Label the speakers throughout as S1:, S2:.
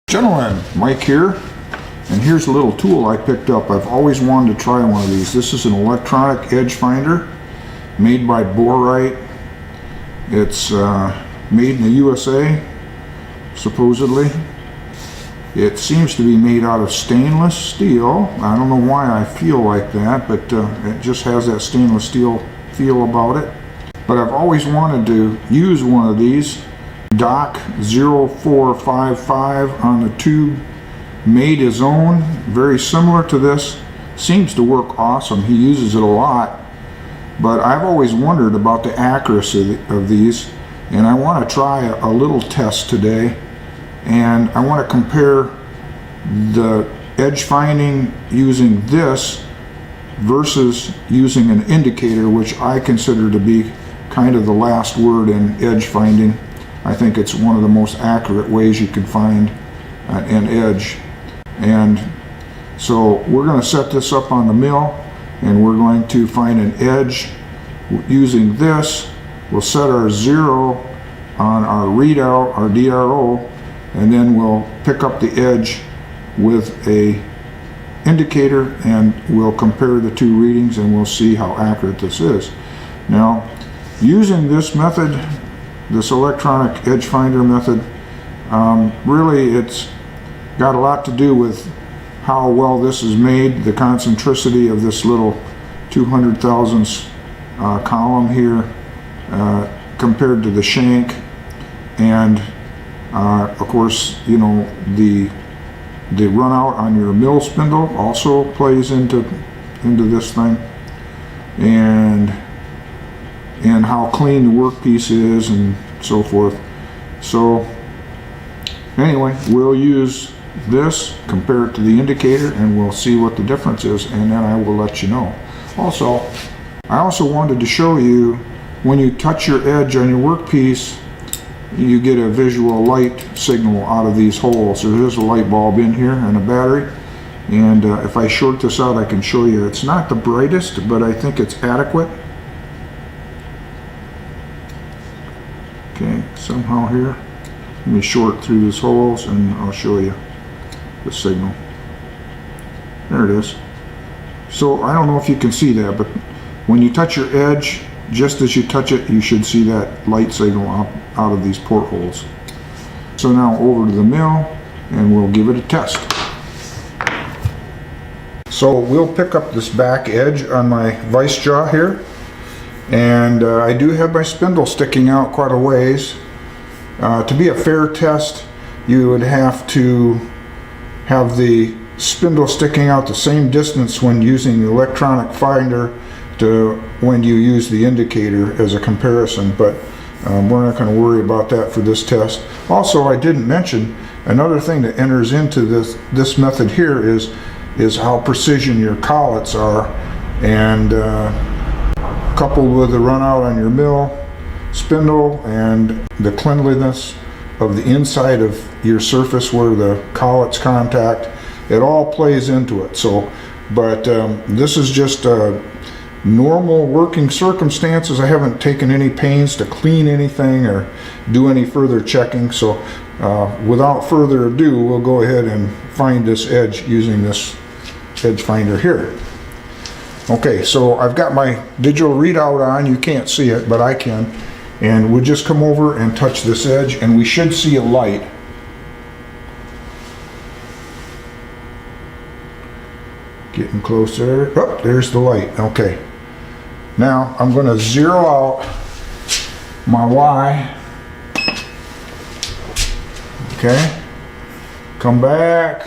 S1: Gentlemen, Mike here, and here's a little tool I picked up. I've always wanted to try one of these. This is an electronic edge finder made by Borite. It's made in the USA, supposedly. It seems to be made out of stainless steel. I don't know why I feel like that, but it just has that stainless steel feel about it. But I've always wanted to use one of these. Doc 0455 on the tube made his own, very similar to this. Seems to work awesome. He uses it a lot, but I've always wondered about the accuracy of these, and I want to try a little test today, and I want to compare the edge finding using this versus using an indicator, which I consider to be kind of the last word in edge finding. I think it's one of the most accurate ways you can find an edge. And so we're going to set this up on the mill, and we're going to find an edge using this. We'll set our 0 on our readout, our DRO, and then we'll pick up the edge with a indicator, and we'll compare the two readings, and we'll see how accurate this is. Now, using this method, this electronic edge finder method, really it's got a lot to do with how well this is made, the concentricity of this little 200 thousandths column here compared to the shank, and of course, you know, the run out on your mill spindle also plays into this thing, and how clean the workpiece is and so forth. So anyway, we'll use this, compare it to the indicator, and we'll see what the difference is, and then I will let you know. Also, I also wanted to show you, when you touch your edge on your workpiece, you get a visual light signal out of these holes. There is a light bulb in here and a battery, and if I short this out, I can show you. It's not the brightest, but I think it's adequate. Okay, somehow here, let me short through these holes and I'll show you the signal. There it is. So I don't know if you can see that, but when you touch your edge, just as you touch it, you should see that light signal out of these portholes. So now over to the mill, and we'll give it a test. So we'll pick up this back edge on my vice jaw here. And I do have my spindle sticking out quite a ways. To be a fair test, you would have to have the spindle sticking out the same distance when using the electronic finder to when you use the indicator as a comparison, but we're not going to worry about that for this test. Also, I didn't mention another thing that enters into this method here is how precision your collets are, and coupled with the run out on your mill spindle and the cleanliness of the inside of your surface where the collets contact, it all plays into it. So, but this is just normal working circumstances. I haven't taken any pains to clean anything or do any further checking. So without further ado, we'll go ahead and find this edge using this edge finder here. Okay, so I've got my digital readout on. You can't see it, but I can. And we'll just come over and touch this edge, and we should see a light. Getting closer. Oh, there's the light. Okay. Now I'm going to zero out my Y. Okay. Come back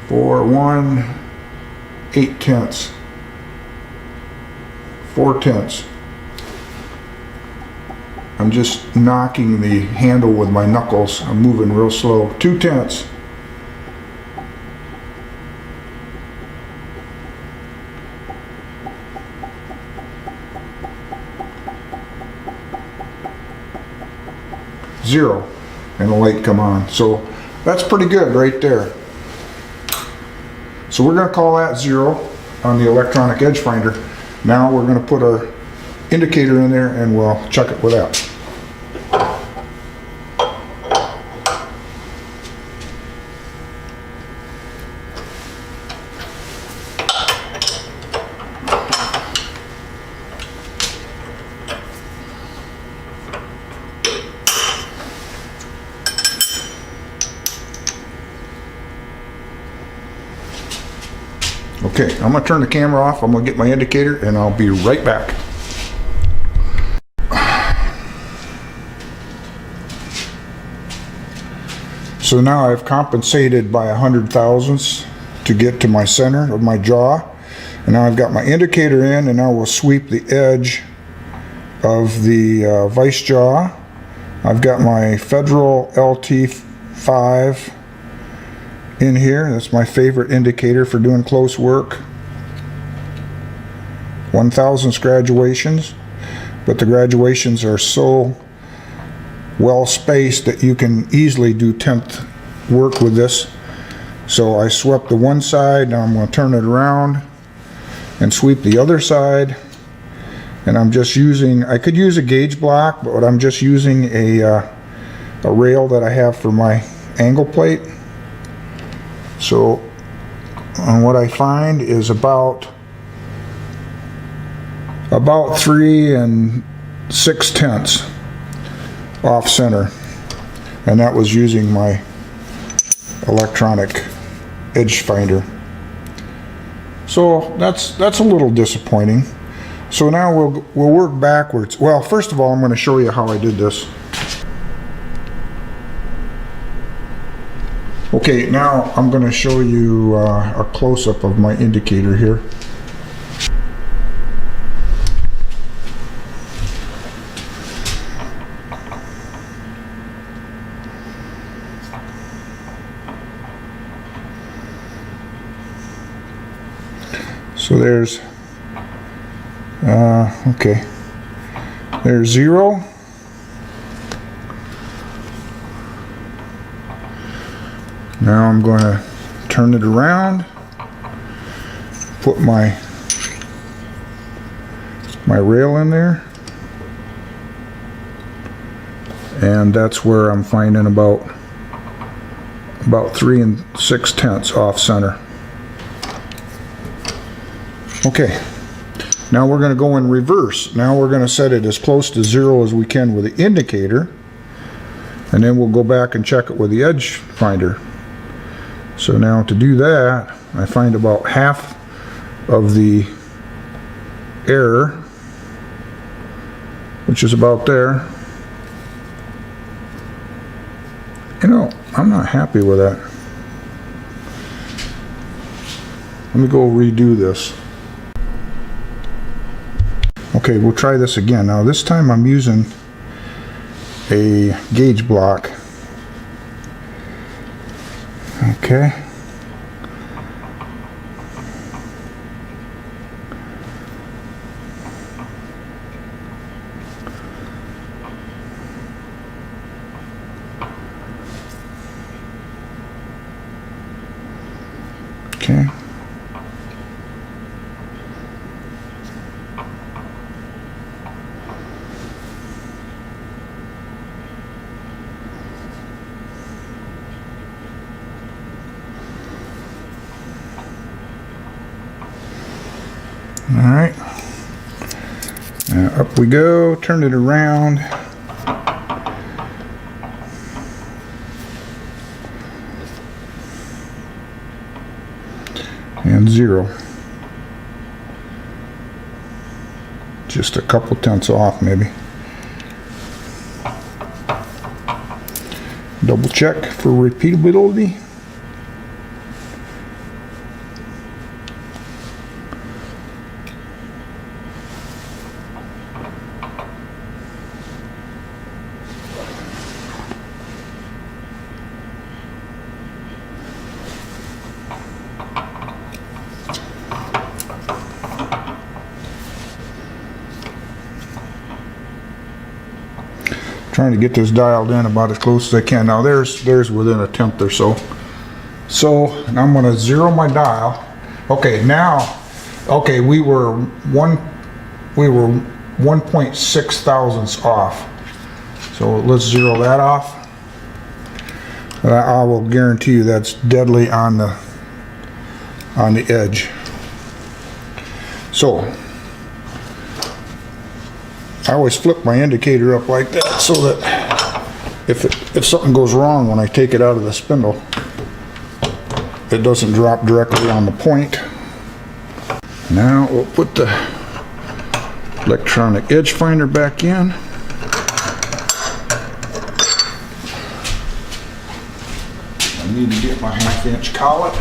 S1: for 1/8, 4/10. I'm just knocking the handle with my knuckles. I'm moving real slow. 2/10. Zero, and the light come on. So that's pretty good right there. So we're going to call that 0 on the electronic edge finder. Now we're going to put our indicator in there and we'll check it with that. Okay, I'm gonna turn the camera off. I'm gonna get my indicator and I'll be right back. So now I've compensated by 100 thousandths to get to my center of my jaw. And now I've got my indicator in, and now we'll sweep the edge of the vice jaw. I've got my Federal LT5 in here. That's my favorite indicator for doing close work. 1,000th graduations, but the graduations are so well spaced that you can easily do 10th work with this. So I swept the one side, now I'm going to turn it around and sweep the other side. And I'm just using, I could use a gauge block, but I'm just using a rail that I have for my angle plate. So what I find is about 3 6/10 off center, and that was using my electronic edge finder. So that's a little disappointing. So now we'll work backwards. Well, first of all, I'm going to show you how I did this. Okay, now I'm going to show you a close-up of my indicator here. So there's, okay, there's 0. Now I'm going to turn it around, put my rail in there, and that's where I'm finding about 3 6/10 off center. Okay, now we're going to go in reverse. Now we're going to set it as close to 0 as we can with the indicator, and then we'll go back and check it with the edge finder. So now to do that, I find about half of the error, which is about there. You know, I'm not happy with that. Let me go redo this. Okay, we'll try this again. Now this time I'm using a gauge block. Okay. Okay. All right, now up we go, turn it around. And 0. Just a couple tenths off maybe. Double check for repeatability. Trying to get this dialed in about as close as I can. Now there's within a tenth or so. So I'm going to 0 my dial. Okay, now, okay, we were 1.6 thousandths off. So let's 0 that off. I will guarantee you that's deadly on the edge. So I always flip my indicator up like that so that if something goes wrong when I take it out of the spindle, it doesn't drop directly on the point. Now we'll put the electronic edge finder back in. I need to get my 1/2 inch collet.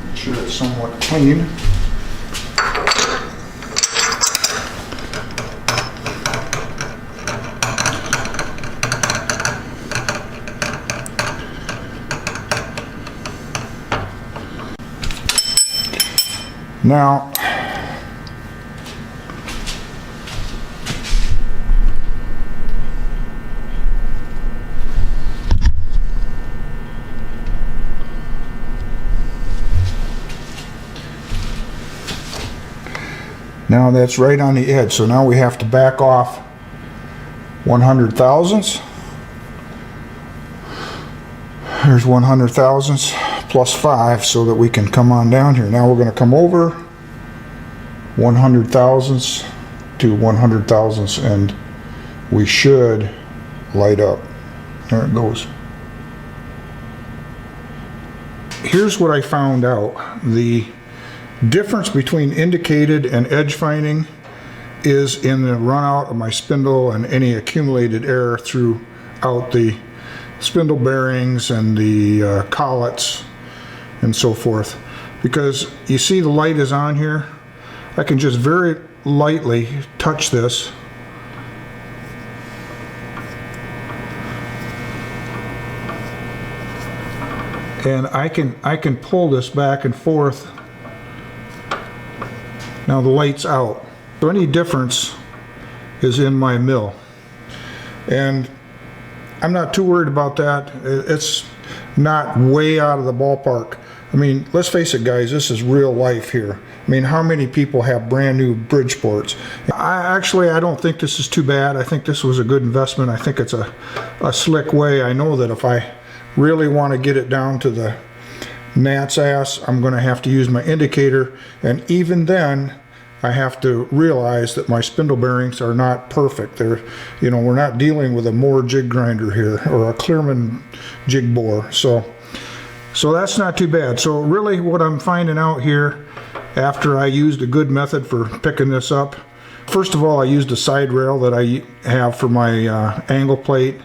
S1: Make sure it's somewhat clean. Now, that's right on the edge, so now we have to back off 100 thousandths. There's 100 thousandths plus 5 so that we can come on down here. Now we're going to come over 100 thousandths to 100 thousandths and we should light up. There it goes. Here's what I found out. The difference between indicated and edge finding is in the run out of my spindle and any accumulated air throughout the spindle bearings and the collets and so forth. Because you see the light is on here, I can just very lightly touch this and I can pull this back and forth. Now the light's out. So any difference is in my mill. And I'm not too worried about that. It's not way out of the ballpark. I mean, let's face it, guys, this is real life here. I mean, how many people have brand new Bridgeports? I don't think this is too bad. I think this was a good investment. I think it's a slick way. I know that if I really want to get it down to the gnat's ass, I'm going to have to use my indicator, and even then I have to realize that my spindle bearings are not perfect. They're, we're not dealing with a Moore jig grinder here or a Clearman jig bore, so that's not too bad. So really what I'm finding out here, after I used a good method for picking this up, first of all, I used a side rail that I have for my angle plate,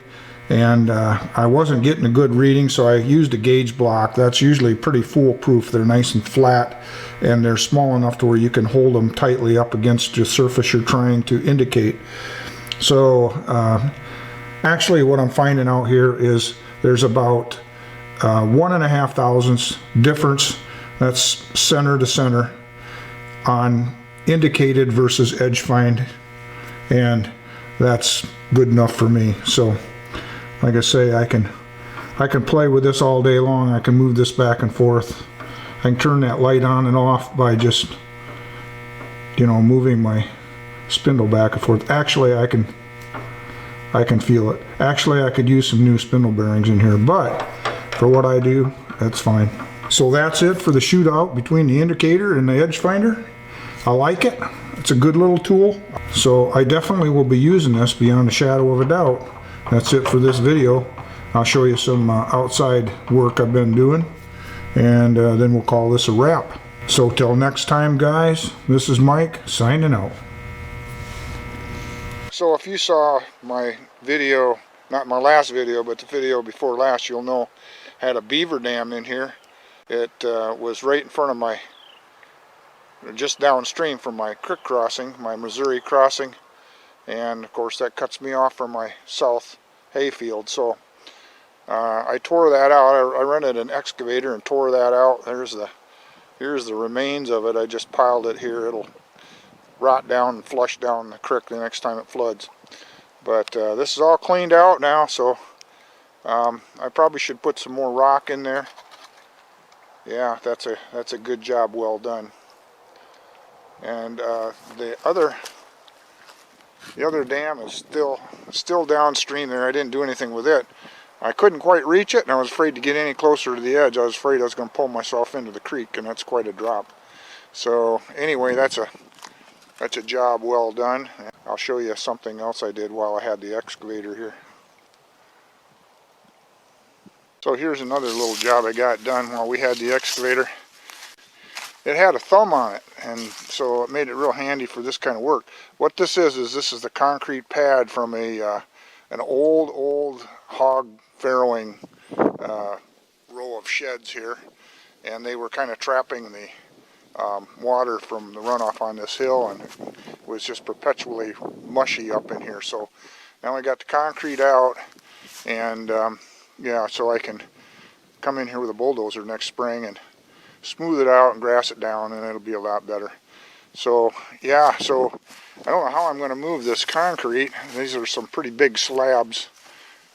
S1: and I wasn't getting a good reading, so I used a gauge block. That's usually pretty foolproof. They're nice and flat, and they're small enough to where you can hold them tightly up against the surface you're trying to indicate. So actually what I'm finding out here is there's about 1.5 thousandths difference, that's center to center, on indicated versus edge find, and that's good enough for me. So like I say, I can play with this all day long. I can move this back and forth. I can turn that light on and off by just moving my spindle back and forth. Actually, I can feel it. Actually, I could use some new spindle bearings in here, but for what I do, that's fine. So that's it for the shootout between the indicator and the edge finder. I like it. It's a good little tool. So I definitely will be using this beyond a shadow of a doubt. That's it for this video. I'll show you some outside work I've been doing, and then we'll call this a wrap. So till next time, guys, this is Mike signing out. So if you saw my video, not my last video, but the video before last, you'll know I had a beaver dam in here. It was right in front of my, just downstream from my creek crossing, my Missouri crossing, and of course that cuts me off from my south hayfield. So I tore that out. I rented an excavator and tore that out. Here's the remains of it. I just piled it here. It'll rot down and flush down the creek the next time it floods. But this is all cleaned out now, so I probably should put some more rock in there. Yeah, that's a good job, well done. And the other dam is still downstream there. I didn't do anything with it. I couldn't quite reach it, and I was afraid to get any closer to the edge. I was afraid I was going to pull myself into the creek, and that's quite a drop. So anyway, that's a job well done. I'll show you something else I did while I had the excavator here. So here's another little job I got done while we had the excavator. It had a thumb on it, and so it made it real handy for this kind of work. What this is the concrete pad from an old hog farrowing row of sheds here, and they were kind of trapping the water from the runoff on this hill, and it was just perpetually mushy up in here. So now I got the concrete out, and yeah, so I can come in here with a bulldozer next spring and smooth it out and grass it down, and it'll be a lot better. So yeah, so I don't know how I'm going to move this concrete. These are some pretty big slabs,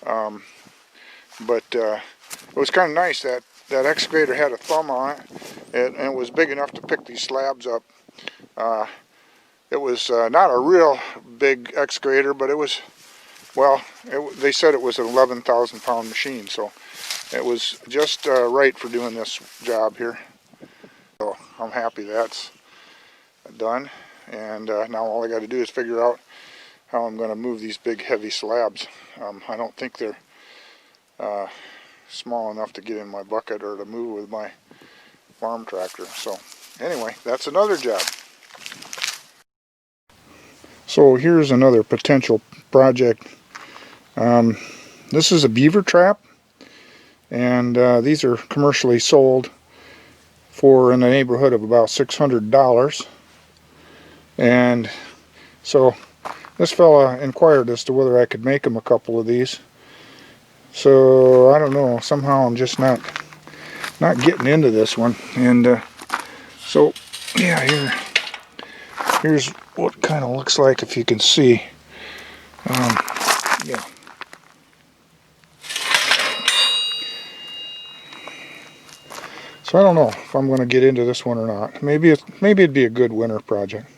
S1: but it was kind of nice that that excavator had a thumb on it, and it was big enough to pick these slabs up. It was not a real big excavator, but it was, well, they said it was an 11,000 pound machine, so it was just right for doing this job here. So I'm happy that's done, and now all I got to do is figure out how I'm going to move these big heavy slabs. I don't think they're small enough to get in my bucket or to move with my farm tractor. So anyway, that's another job. So here's another potential project. This is a beaver trap, and these are commercially sold for in the neighborhood of about $600. And so this fella inquired as to whether I could make him a couple of these. So I don't know, somehow I'm just not getting into this one. And so yeah, here's what it kind of looks like, if you can see. Yeah. So I don't know if I'm going to get into this one or not. Maybe it'd be a good winter project.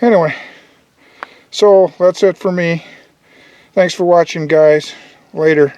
S1: Anyway, so that's it for me. Thanks for watching, guys. Later.